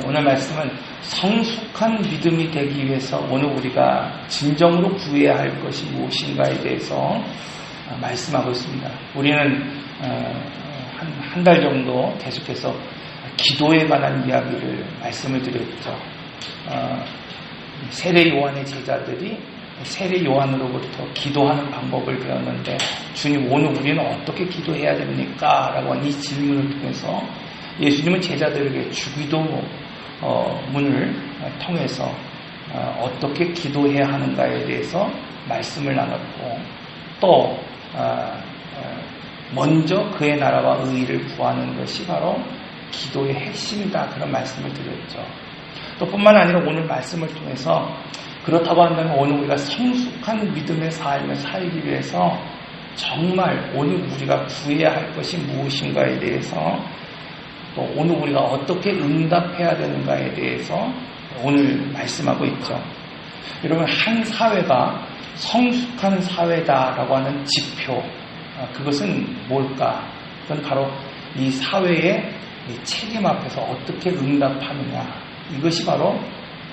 오늘 말씀은 성숙한 믿음이 되기 위해서 오늘 우리가 진정으로 구해야 할 것이 무엇인가에 대해서 말씀하고 있습니다. 우리는 한 달 정도 계속해서 기도에 관한 이야기를 말씀을 드렸죠. 세례 요한의 제자들이 세례 요한으로부터 기도하는 방법을 배웠는데, 주님, 오늘 우리는 어떻게 기도해야 됩니까? 라고 하는 이 질문을 통해서 예수님은 제자들에게 주기도 문을 통해서 어떻게 기도해야 하는가에 대해서 말씀을 나눴고, 또 먼저 그의 나라와 의의를 구하는 것이 바로 기도의 핵심이다, 그런 말씀을 드렸죠. 또 뿐만 아니라 오늘 말씀을 통해서 그렇다고 한다면 오늘 우리가 성숙한 믿음의 삶을 살기 위해서 정말 오늘 우리가 구해야 할 것이 무엇인가에 대해서, 또 오늘 우리가 어떻게 응답해야 되는가에 대해서 오늘 말씀하고 있죠. 여러분, 한 사회가 성숙한 사회다라고 하는 지표, 그것은 뭘까? 그건 바로 이 사회의 책임 앞에서 어떻게 응답하느냐, 이것이 바로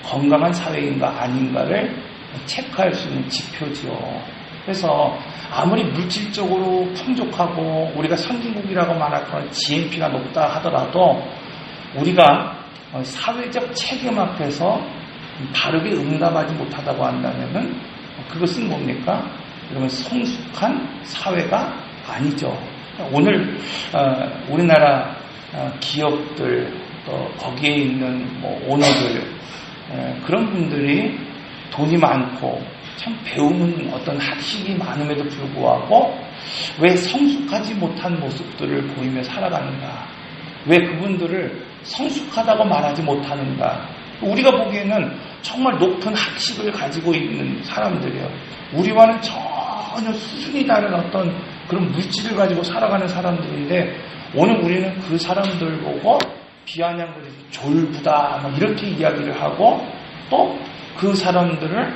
건강한 사회인가 아닌가를 체크할 수 있는 지표지요. 그래서 아무리 물질적으로 풍족하고 우리가 선진국이라고 말하는 GNP가 높다 하더라도 우리가 사회적 책임 앞에서 바르게 응답하지 못하다고 한다면 그것은 뭡니까? 여러분, 성숙한 사회가 아니죠. 오늘 우리나라 기업들, 또 거기에 있는 오너들, 그런 분들이 돈이 많고 참 배우는 어떤 학식이 많음에도 불구하고 왜 성숙하지 못한 모습들을 보이며 살아가는가? 왜 그분들을 성숙하다고 말하지 못하는가? 우리가 보기에는 정말 높은 학식을 가지고 있는 사람들이에요. 우리와는 전혀 수준이 다른 어떤 그런 물질을 가지고 살아가는 사람들인데, 오늘 우리는 그 사람들 보고 비아냥거리지, 졸부다, 이렇게 이야기를 하고, 또 그 사람들을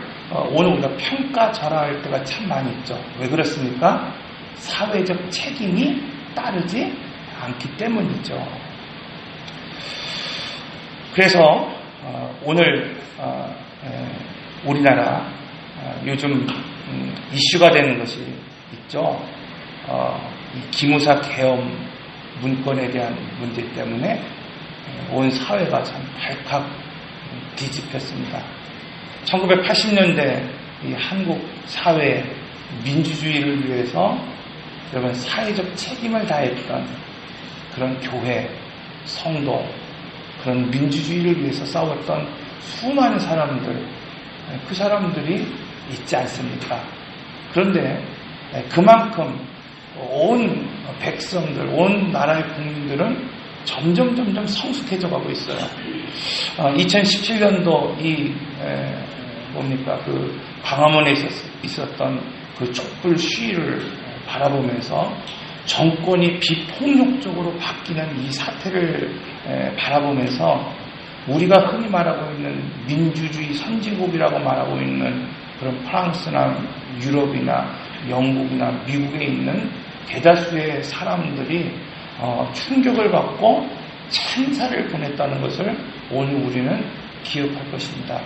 오늘 우리가 평가절하할 때가 참 많이 있죠. 왜 그렇습니까? 사회적 책임이 따르지 않기 때문이죠. 그래서 오늘 우리나라 요즘 이슈가 되는 것이 있죠. 이 기무사 계엄 문건에 대한 문제 때문에 온 사회가 참 발칵 뒤집혔습니다. 1980년대 이 한국 사회 민주주의를 위해서 여러분 사회적 책임을 다했던 그런 교회, 성도, 그런 민주주의를 위해서 싸웠던 수많은 사람들, 그 사람들이 있지 않습니까? 그런데 그만큼 온 백성들, 온 나라의 국민들은 점점 성숙해져 가고 있어요. 2017년도 그 광화문에 있었던 그 촛불 시위를 바라보면서 정권이 비폭력적으로 바뀌는 이 사태를 바라보면서 우리가 흔히 말하고 있는 민주주의 선진국이라고 말하고 있는 그런 프랑스나 유럽이나 영국이나 미국에 있는 대다수의 사람들이 충격을 받고 찬사를 보냈다는 것을 오늘 우리는 기억할 것입니다.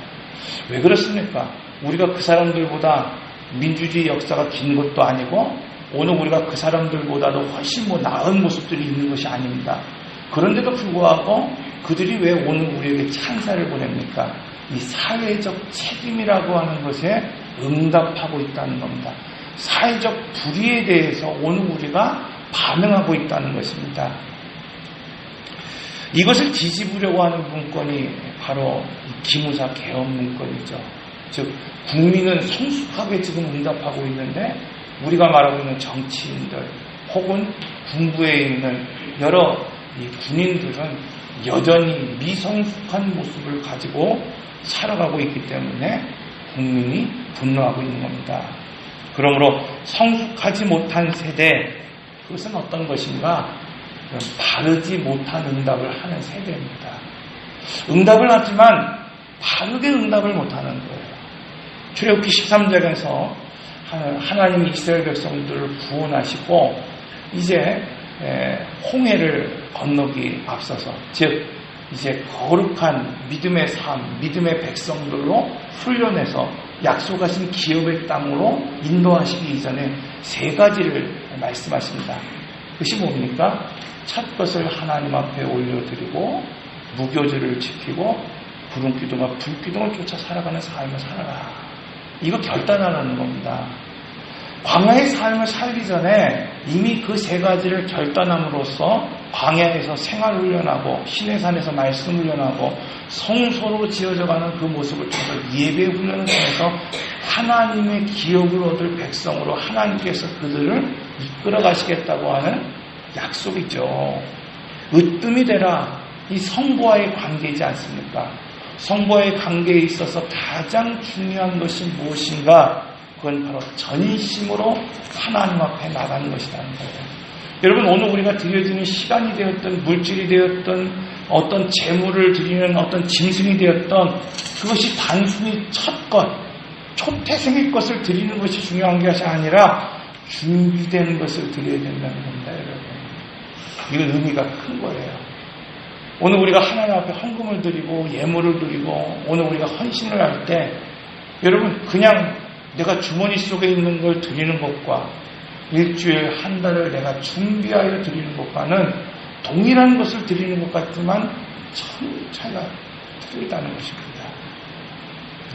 왜 그렇습니까? 우리가 그 사람들보다 민주주의 역사가 긴 것도 아니고 오늘 우리가 그 사람들보다도 훨씬 나은 모습들이 있는 것이 아닙니다. 그런데도 불구하고 그들이 왜 오늘 우리에게 찬사를 보냅니까? 이 사회적 책임이라고 하는 것에 응답하고 있다는 겁니다. 사회적 불의에 대해서 오늘 우리가 반응하고 있다는 것입니다. 이것을 뒤집으려고 하는 문건이 바로 기무사 계엄 문건이죠. 즉 국민은 성숙하게 지금 응답하고 있는데 우리가 말하고 있는 정치인들 혹은 군부에 있는 여러 이 군인들은 여전히 미성숙한 모습을 가지고 살아가고 있기 때문에 국민이 분노하고 있는 겁니다. 그러므로 성숙하지 못한 세대, 그것은 어떤 것인가? 바르지 못한 응답을 하는 세대입니다. 응답을 하지만 바르게 응답을 못하는 거예요. 출애굽기 13장에서 하나님이 이스라엘 백성들을 구원하시고 이제 홍해를 건너기 앞서서, 즉 이제 거룩한 믿음의 삶, 믿음의 백성들로 훈련해서 약속하신 기업의 땅으로 인도하시기 이전에 세 가지를 말씀하십니다. 그것이 뭡니까? 첫 것을 하나님 앞에 올려드리고 무교절을 지키고 구름기둥과 불기둥을 쫓아 살아가는 삶을 살아라. 이거 결단하라는 겁니다. 광야의 삶을 살기 전에 이미 그 세 가지를 결단함으로써 광야에서 생활훈련하고 시내산에서 말씀훈련하고 성소로 지어져가는 그 모습을 통해서 예배 훈련을 통해서 하나님의 기업을 얻을 백성으로 하나님께서 그들을 이끌어 가시겠다고 하는 약속이죠. 으뜸이 되라. 이 성부와의 관계이지 않습니까? 성부와의 관계에 있어서 가장 중요한 것이 무엇인가? 그건 바로 전심으로 하나님 앞에 나가는 것이라는 거예요. 여러분, 오늘 우리가 드려지는 시간이 되었던 물질이 되었던 어떤 재물을 드리는 어떤 짐승이 되었던 그것이 단순히 첫 것, 초태생의 것을 드리는 것이 중요한 것이 아니라 준비된 것을 드려야 된다는 겁니다, 여러분. 이건 의미가 큰 거예요. 오늘 우리가 하나님 앞에 헌금을 드리고 예물을 드리고 오늘 우리가 헌신을 할 때 여러분 그냥 내가 주머니 속에 있는 걸 드리는 것과 일주일 한 달을 내가 준비하여 드리는 것과는 동일한 것을 드리는 것 같지만 참 차이가 틀리다는 것입니다.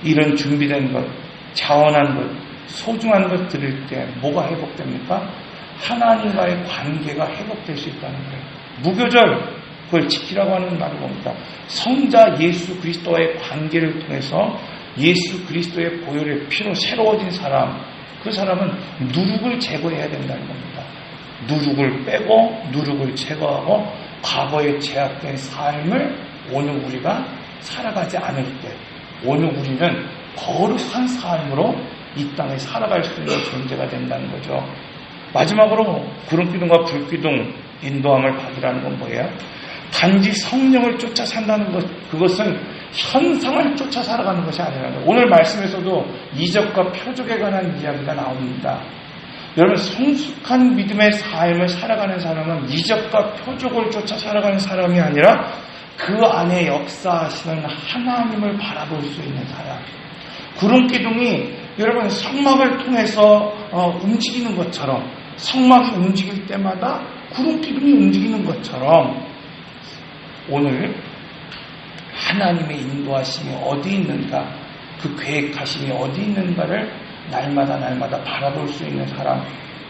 이런 준비된 것, 자원한 것, 소중한 것 드릴 때 뭐가 회복됩니까? 하나님과의 관계가 회복될 수 있다는 거예요. 무교절, 그걸 지키라고 하는 말은 뭡니까? 성자 예수 그리스도와의 관계를 통해서 예수 그리스도의 보혈의 피로 새로워진 사람, 그 사람은 누룩을 제거해야 된다는 겁니다. 누룩을 빼고 누룩을 제거하고 과거에 제약된 삶을 오늘 우리가 살아가지 않을 때 오늘 우리는 거룩한 삶으로 이 땅에 살아갈 수 있는 존재가 된다는 거죠. 마지막으로 구름기둥과 불기둥 인도함을 받으라는 건 뭐예요? 단지 성령을 쫓아 산다는 것, 그것은 현상을 쫓아 살아가는 것이 아니라는 거예요. 오늘 말씀에서도 이적과 표적에 관한 이야기가 나옵니다. 여러분, 성숙한 믿음의 삶을 살아가는 사람은 이적과 표적을 쫓아 살아가는 사람이 아니라 그 안에 역사하시는 하나님을 바라볼 수 있는 사람. 구름기둥이 여러분 성막을 통해서 움직이는 것처럼, 성막이 움직일 때마다 구름기둥이 움직이는 것처럼 오늘 하나님의 인도하심이 어디 있는가, 그 계획하심이 어디 있는가를 날마다 바라볼 수 있는 사람,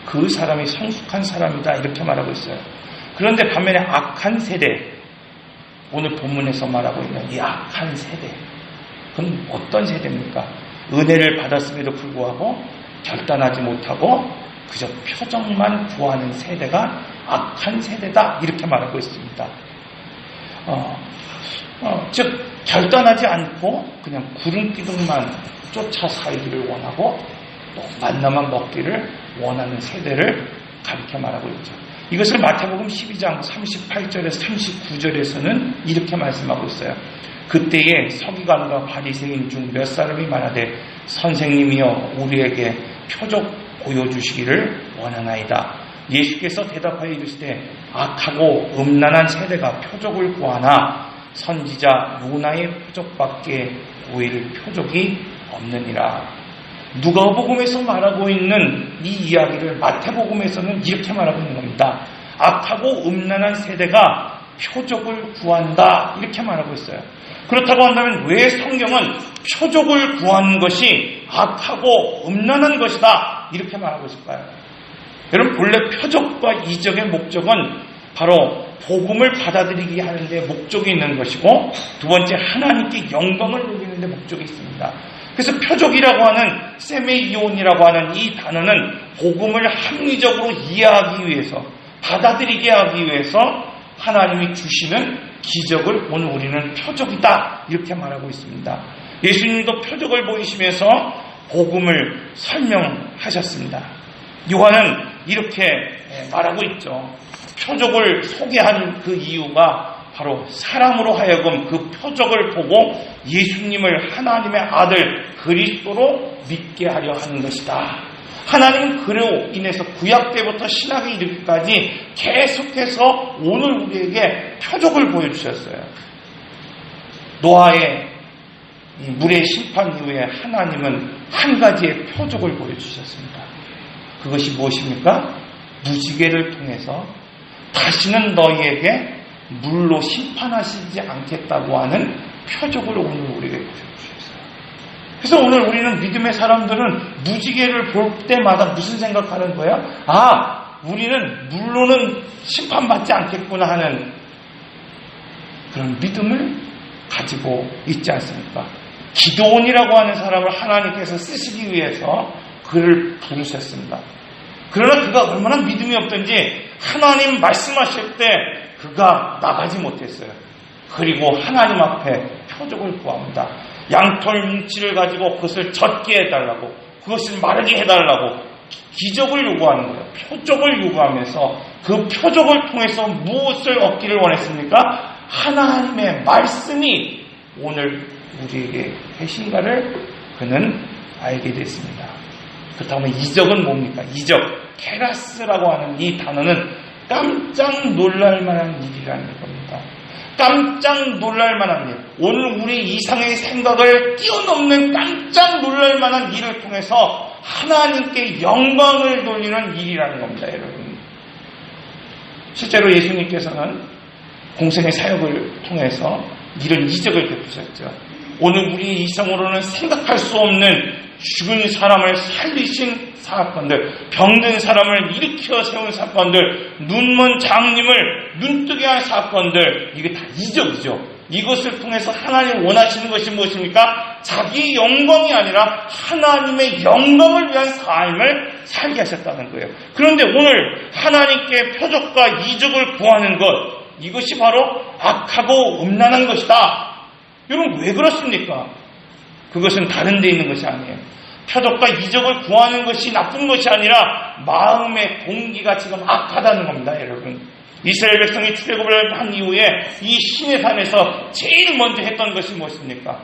그 사람이 성숙한 사람이다, 이렇게 말하고 있어요. 그런데 반면에 악한 세대, 오늘 본문에서 말하고 있는 이 악한 세대, 그건 어떤 세대입니까? 은혜를 받았음에도 불구하고 결단하지 못하고 그저 표정만 구하는 세대가 악한 세대다, 이렇게 말하고 있습니다. 즉 결단하지 않고 그냥 구름기둥만 쫓아 살기를 원하고 또 만나만 먹기를 원하는 세대를 가르쳐 말하고 있죠. 이것을 마태복음 12장 38절에서 39절에서는 이렇게 말씀하고 있어요. 그때에 서기관과 바리새인 중 몇 사람이 말하되 선생님이여 우리에게 표적 보여주시기를 원하나이다. 예수께서 대답하여 이르시되 악하고 음란한 세대가 표적을 구하나 선지자 요나의 표적밖에 보일 표적이 없느니라. 누가복음에서 말하고 있는 이 이야기를 마태복음에서는 이렇게 말하고 있는 겁니다. 악하고 음란한 세대가 표적을 구한다, 이렇게 말하고 있어요. 그렇다고 한다면 왜 성경은 표적을 구하는 것이 악하고 음란한 것이다, 이렇게 말하고 있을까요? 여러분, 본래 표적과 이적의 목적은 바로 복음을 받아들이게 하는데 목적이 있는 것이고, 두 번째 하나님께 영광을 돌리는 데 목적이 있습니다. 그래서 표적이라고 하는 세메이온이라고 하는 이 단어는 복음을 합리적으로 이해하기 위해서, 받아들이게 하기 위해서 하나님이 주시는 기적을 오늘 우리는 표적이다, 이렇게 말하고 있습니다. 예수님도 표적을 보이시면서 복음을 설명하셨습니다. 요한은 이렇게 말하고 있죠. 표적을 소개하는 그 이유가 바로 사람으로 하여금 그 표적을 보고 예수님을 하나님의 아들 그리스도로 믿게 하려 하는 것이다. 하나님은 그로 인해서 구약 때부터 신약에 이르기까지 계속해서 오늘 우리에게 표적을 보여주셨어요. 노아의 이 물의 심판 이후에 하나님은 한 가지의 표적을 보여주셨습니다. 그것이 무엇입니까? 무지개를 통해서 다시는 너희에게 물로 심판하시지 않겠다고 하는 표적을 오늘 우리에게 보여주셨어요. 그래서 오늘 우리는 믿음의 사람들은 무지개를 볼 때마다 무슨 생각하는 거예요? 우리는 물로는 심판받지 않겠구나 하는 그런 믿음을 가지고 있지 않습니까? 기드온이라고 하는 사람을 하나님께서 쓰시기 위해서 그를 부르셨습니다. 그러나 그가 얼마나 믿음이 없던지 하나님 말씀하실 때 그가 나가지 못했어요. 그리고 하나님 앞에 표적을 구합니다. 양털 뭉치를 가지고 그것을 젖게 해달라고, 그것을 마르게 해달라고 기적을 요구하는 거예요. 표적을 요구하면서 그 표적을 통해서 무엇을 얻기를 원했습니까? 하나님의 말씀이 오늘 우리에게 계신가를 그는 알게 됐습니다. 그렇다면 이적은 뭡니까? 이적, 테라스라고 하는 이 단어는 깜짝 놀랄 만한 일이라는 겁니다. 깜짝 놀랄 만한 일. 오늘 우리 이상의 생각을 뛰어넘는 깜짝 놀랄 만한 일을 통해서 하나님께 영광을 돌리는 일이라는 겁니다, 여러분. 실제로 예수님께서는 공생의 사역을 통해서 이런 이적을 베푸셨죠. 오늘 우리 이성으로는 생각할 수 없는 죽은 사람을 살리신 사건들, 병든 사람을 일으켜 세운 사건들, 눈먼 장님을 눈뜨게 한 사건들, 이게 다 이적이죠. 이것을 통해서 하나님 원하시는 것이 무엇입니까? 자기 영광이 아니라 하나님의 영광을 위한 삶을 살게 하셨다는 거예요. 그런데 오늘 하나님께 표적과 이적을 구하는 것, 이것이 바로 악하고 음란한 것이다. 여러분, 왜 그렇습니까? 그것은 다른 데 있는 것이 아니에요. 표적과 이적을 구하는 것이 나쁜 것이 아니라 마음의 동기가 지금 악하다는 겁니다, 여러분. 이스라엘 백성이 출애굽을 한 이후에 이 시내산에서 제일 먼저 했던 것이 무엇입니까?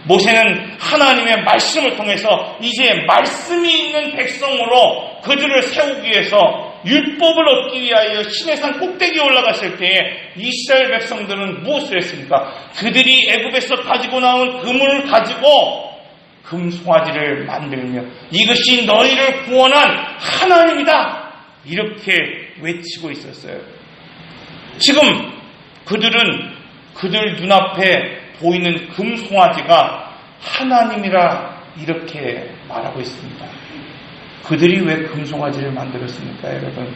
모세는 하나님의 말씀을 통해서 이제 말씀이 있는 백성으로 그들을 세우기 위해서 율법을 얻기 위하여 시내산 꼭대기에 올라갔을 때에 이스라엘 백성들은 무엇을 했습니까? 그들이 애굽에서 가지고 나온 금을 가지고 금송아지를 만들며 이것이 너희를 구원한 하나님이다, 이렇게 외치고 있었어요. 지금 그들은 그들 눈앞에 보이는 금송아지가 하나님이라 이렇게 말하고 있습니다. 그들이 왜 금송아지를 만들었습니까, 여러분?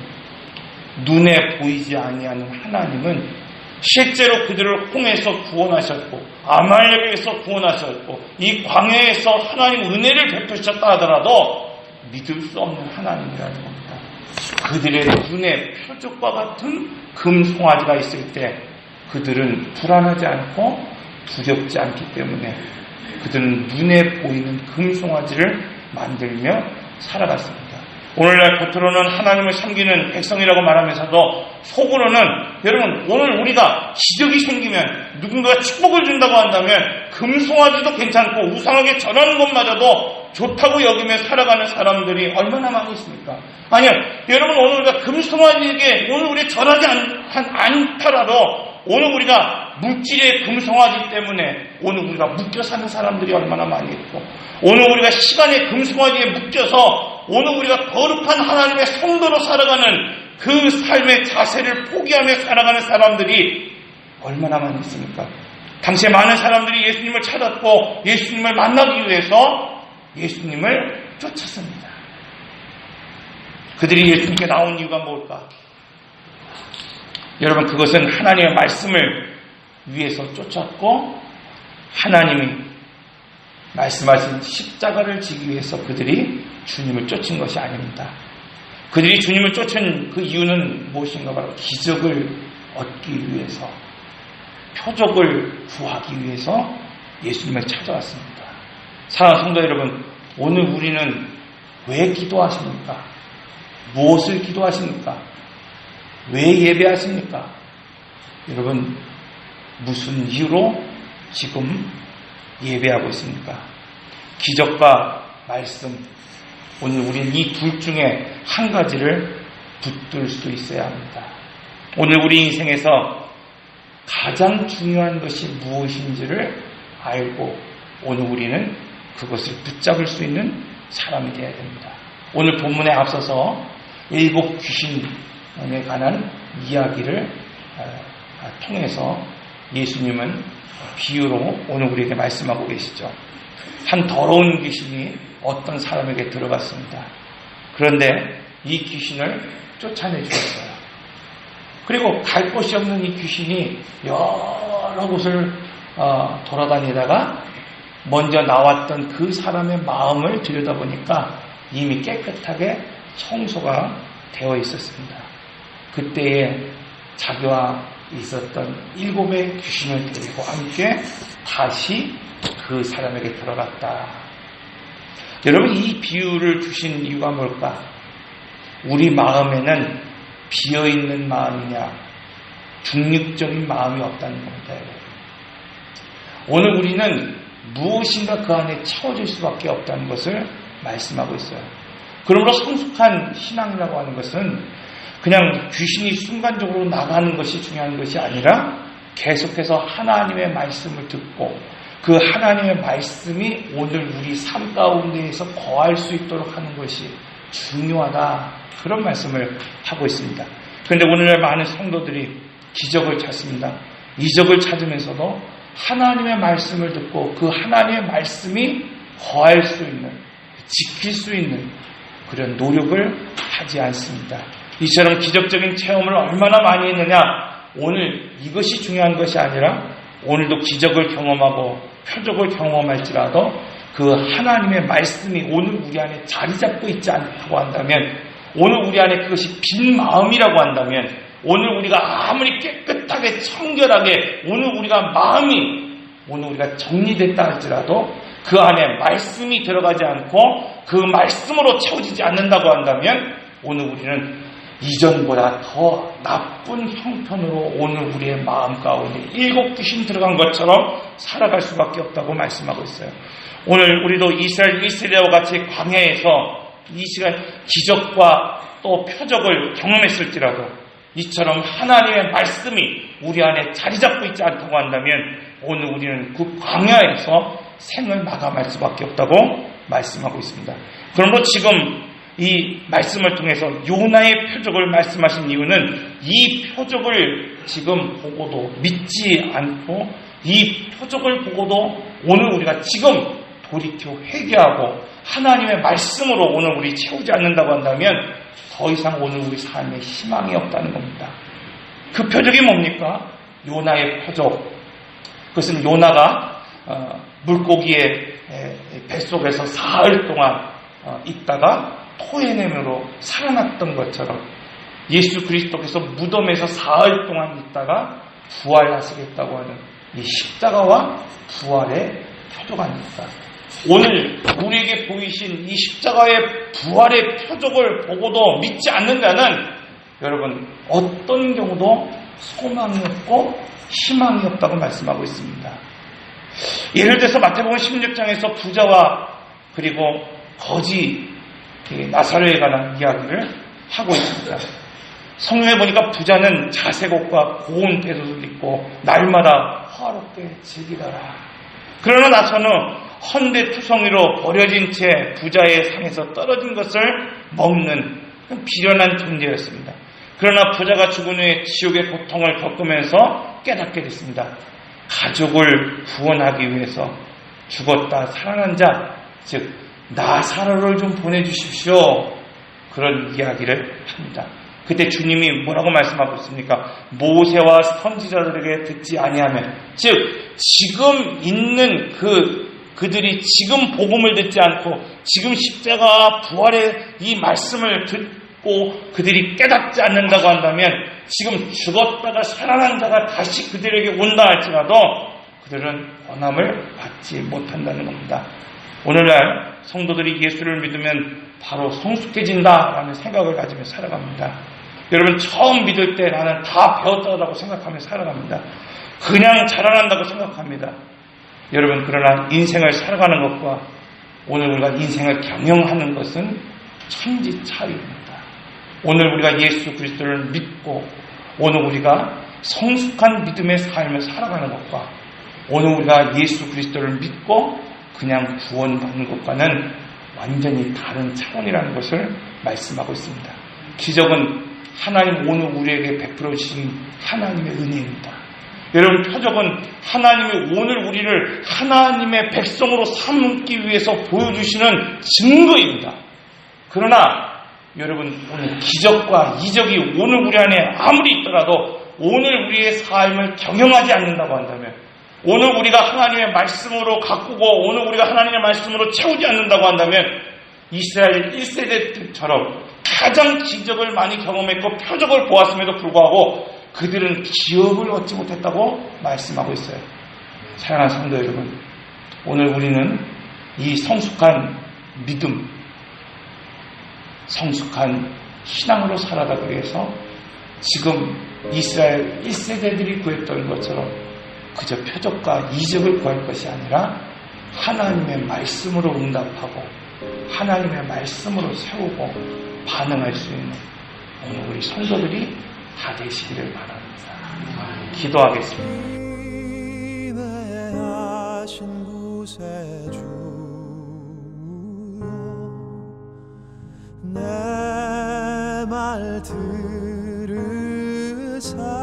눈에 보이지 아니하는 하나님은 실제로 그들을 홍해에서 구원하셨고 아말렉에서 구원하셨고 이 광야에서 하나님 은혜를 베푸셨다 하더라도 믿을 수 없는 하나님이라는 겁니다. 그들의 눈에 표적과 같은 금송아지가 있을 때 그들은 불안하지 않고 두렵지 않기 때문에 그들은 눈에 보이는 금송아지를 만들며 살아갔습니다. 오늘날 겉으로는 하나님을 섬기는 백성이라고 말하면서도 속으로는, 여러분, 오늘 우리가 기적이 생기면 누군가가 축복을 준다고 한다면 금송아지도 괜찮고 우상하게 전하는 것마저도 좋다고 여기며 살아가는 사람들이 얼마나 많이 있습니까? 아니요, 여러분, 오늘 우리가 금송아지에게 오늘 우리 전하지 않더라도 오늘 우리가 물질의 금송아지 때문에 오늘 우리가 묶여 사는 사람들이 얼마나 많이 있고, 오늘 우리가 시간의 금송아지에 묶여서 오늘 우리가 거룩한 하나님의 성도로 살아가는 그 삶의 자세를 포기하며 살아가는 사람들이 얼마나 많이 있습니까? 당시에 많은 사람들이 예수님을 찾았고 예수님을 만나기 위해서 예수님을 쫓았습니다. 그들이 예수님께 나온 이유가 뭘까? 여러분, 그것은 하나님의 말씀을 위해서 쫓았고 하나님이 말씀하신 십자가를 지기 위해서 그들이 주님을 쫓은 것이 아닙니다. 그들이 주님을 쫓은 그 이유는 무엇인가? 바로 기적을 얻기 위해서, 표적을 구하기 위해서 예수님을 찾아왔습니다. 사랑하는 성도 여러분, 오늘 우리는 왜 기도하십니까? 무엇을 기도하십니까? 왜 예배하십니까? 여러분, 무슨 이유로 지금 예배하고 있습니까? 기적과 말씀, 오늘 우리는 이 둘 중에 한 가지를 붙들 수 있어야 합니다. 오늘 우리 인생에서 가장 중요한 것이 무엇인지를 알고 오늘 우리는 그것을 붙잡을 수 있는 사람이 되어야 됩니다. 오늘 본문에 앞서서 7 귀신에 관한 이야기를 통해서 예수님은 비유로 오늘 우리에게 말씀하고 계시죠. 한 더러운 귀신이 어떤 사람에게 들어갔습니다. 그런데 이 귀신을 쫓아내 주었어요. 그리고 갈 곳이 없는 이 귀신이 여러 곳을 돌아다니다가 먼저 나왔던 그 사람의 마음을 들여다보니까 이미 깨끗하게 청소가 되어 있었습니다. 그때에 자기와 있었던 7의 귀신을 데리고 함께 다시 그 사람에게 들어갔다. 여러분, 이 비유를 주신 이유가 뭘까? 우리 마음에는 비어있는 마음이냐, 중립적인 마음이 없다는 겁니다. 오늘 우리는 무엇인가 그 안에 채워질 수밖에 없다는 것을 말씀하고 있어요. 그러므로 성숙한 신앙이라고 하는 것은 그냥 귀신이 순간적으로 나가는 것이 중요한 것이 아니라 계속해서 하나님의 말씀을 듣고 그 하나님의 말씀이 오늘 우리 삶 가운데에서 거할 수 있도록 하는 것이 중요하다. 그런 말씀을 하고 있습니다. 그런데 오늘날 많은 성도들이 기적을 찾습니다. 이적을 찾으면서도 하나님의 말씀을 듣고 그 하나님의 말씀이 거할 수 있는, 지킬 수 있는 그런 노력을 하지 않습니다. 이처럼 기적적인 체험을 얼마나 많이 했느냐, 오늘 이것이 중요한 것이 아니라 오늘도 기적을 경험하고 표적을 경험할지라도 그 하나님의 말씀이 오늘 우리 안에 자리 잡고 있지 않다고 한다면, 오늘 우리 안에 그것이 빈 마음이라고 한다면, 오늘 우리가 아무리 깨끗하게 청결하게 오늘 우리가 마음이 오늘 우리가 정리됐다 할지라도 그 안에 말씀이 들어가지 않고 그 말씀으로 채워지지 않는다고 한다면 오늘 우리는 이전보다 더 나쁜 형편으로 오늘 우리의 마음 가운데 7 귀신 들어간 것처럼 살아갈 수밖에 없다고 말씀하고 있어요. 오늘 우리도 이스라엘과 같이 광야에서 이 시간 기적과 또 표적을 경험했을지라도 이처럼 하나님의 말씀이 우리 안에 자리 잡고 있지 않다고 한다면 오늘 우리는 그 광야에서 생을 마감할 수밖에 없다고 말씀하고 있습니다. 그러므로 지금 이 말씀을 통해서 요나의 표적을 말씀하신 이유는 이 표적을 지금 보고도 믿지 않고 이 표적을 보고도 오늘 우리가 지금 돌이켜 회개하고 하나님의 말씀으로 오늘 우리 채우지 않는다고 한다면 더 이상 오늘 우리 삶에 희망이 없다는 겁니다. 그 표적이 뭡니까? 요나의 표적. 그것은 요나가 물고기의 뱃속에서 사흘 동안 있다가 토해냄으로 살아났던 것처럼 예수 그리스도께서 무덤에서 사흘 동안 있다가 부활하시겠다고 하는 이 십자가와 부활의 표적 아닙니까? 오늘 우리에게 보이신 이 십자가의 부활의 표적을 보고도 믿지 않는 자는 여러분 어떤 경우도 소망이 없고 희망이 없다고 말씀하고 있습니다. 예를 들어서 마태복음 16장에서 부자와 그리고 거지 나사로에 관한 이야기를 하고 있습니다. 성경에 보니까 부자는 자색 옷과 고운 배옷을 입고 날마다 화롭게 즐기더라. 그러나 나사로는 헌데투성이로 버려진 채 부자의 상에서 떨어진 것을 먹는 비련한 존재였습니다. 그러나 부자가 죽은 후에 지옥의 고통을 겪으면서 깨닫게 됐습니다. 가족을 구원하기 위해서 죽었다 살아난 자, 즉 나사로를 좀 보내주십시오. 그런 이야기를 합니다. 그때 주님이 뭐라고 말씀하고 있습니까? 모세와 선지자들에게 듣지 아니하면, 즉 지금 있는 그들이 지금 복음을 듣지 않고 지금 십자가 부활의 이 말씀을 듣고 그들이 깨닫지 않는다고 한다면 지금 죽었다가 살아난 자가 다시 그들에게 온다 할지라도 그들은 권함을 받지 못한다는 겁니다. 오늘날 성도들이 예수를 믿으면 바로 성숙해진다라는 생각을 가지며 살아갑니다. 여러분 처음 믿을 때 나는 다 배웠다고 생각하며 살아갑니다. 그냥 자라난다고 생각합니다. 여러분 그러나 인생을 살아가는 것과 오늘 우리가 인생을 경영하는 것은 천지 차이입니다. 오늘 우리가 예수 그리스도를 믿고 오늘 우리가 성숙한 믿음의 삶을 살아가는 것과 오늘 우리가 예수 그리스도를 믿고 그냥 구원받는 것과는 완전히 다른 차원이라는 것을 말씀하고 있습니다. 기적은 하나님 오늘 우리에게 베풀어 주신 하나님의 은혜입니다. 여러분, 표적은 하나님이 오늘 우리를 하나님의 백성으로 삼기 위해서 보여주시는 증거입니다. 그러나 여러분, 오늘 기적과 이적이 오늘 우리 안에 아무리 있더라도 오늘 우리의 삶을 경영하지 않는다고 한다면, 오늘 우리가 하나님의 말씀으로 가꾸고 오늘 우리가 하나님의 말씀으로 채우지 않는다고 한다면 이스라엘 1세대처럼 가장 기적을 많이 경험했고 표적을 보았음에도 불구하고 그들은 기업을 얻지 못했다고 말씀하고 있어요. 사랑하는 성도 여러분, 오늘 우리는 이 성숙한 믿음, 성숙한 신앙으로 살아가기 위해서 지금 이스라엘 1세대들이 구했던 것처럼 그저 표적과 이적을 구할 것이 아니라 하나님의 말씀으로 응답하고 하나님의 말씀으로 세우고 반응할 수 있는 오늘 우리 성도들이 다 되시기를 바랍니다. 기도하겠습니다. 내 말 들으사